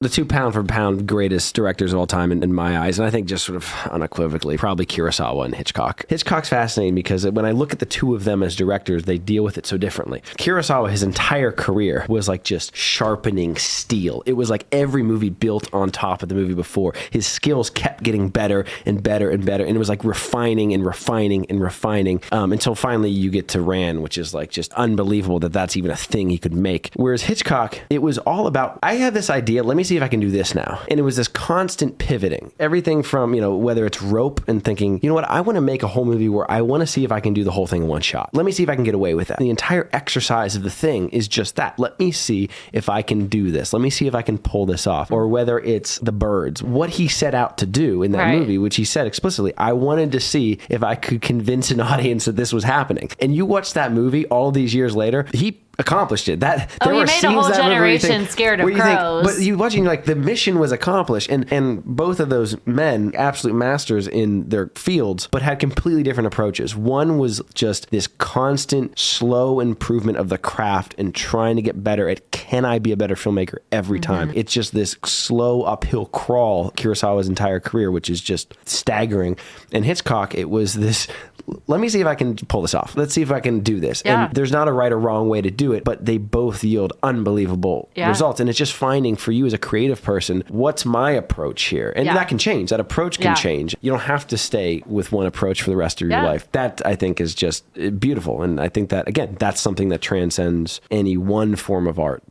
the two pound for pound greatest directors of all time in my eyes, and I think just sort of unequivocally, probably Kurosawa and Hitchcock. Hitchcock's fascinating because when I look at the two of them as directors, they deal with it so differently. Kurosawa, his entire career was like just sharpening steel. It was like every movie built on top of the movie before. His skills kept getting better and better and better, and it was like refining and refining and refining until finally you get to Ran, which is like just unbelievable that that's even a thing he could make. Whereas Hitchcock, it was all about, I have this idea, let me see if I can do this now. And it was this constant pivoting. Everything from, whether it's Rope and thinking, you know what, I want to make a whole movie where I want to see if I can do the whole thing in one shot. Let me see if I can get away with that. The entire exercise of the thing is just that. Let me see if I can do this. Let me see if I can pull this off. Or whether it's The Birds, what he set out to do in that movie, which he said explicitly, I wanted to see if I could convince an audience that this was happening. And you watch that movie all these years later, he accomplished it. That there were made scenes a whole that generation scared of crows. But you watching, like, the mission was accomplished, and both of those men, absolute masters in their fields, but had completely different approaches. One was just this constant, slow improvement of the craft and trying to get better at, can I be a better filmmaker every time? It's just this slow uphill crawl, Kurosawa's entire career, which is just staggering. And Hitchcock, it was this, let me see if I can pull this off. Let's see if I can do this. Yeah. And there's not a right or wrong way to do it, but they both yield unbelievable results. And it's just finding, for you as a creative person, what's my approach here? And that can change. That approach can change. You don't have to stay with one approach for the rest of your life. That, I think, is just beautiful. And I think that, again, that's something that transcends any one form of art.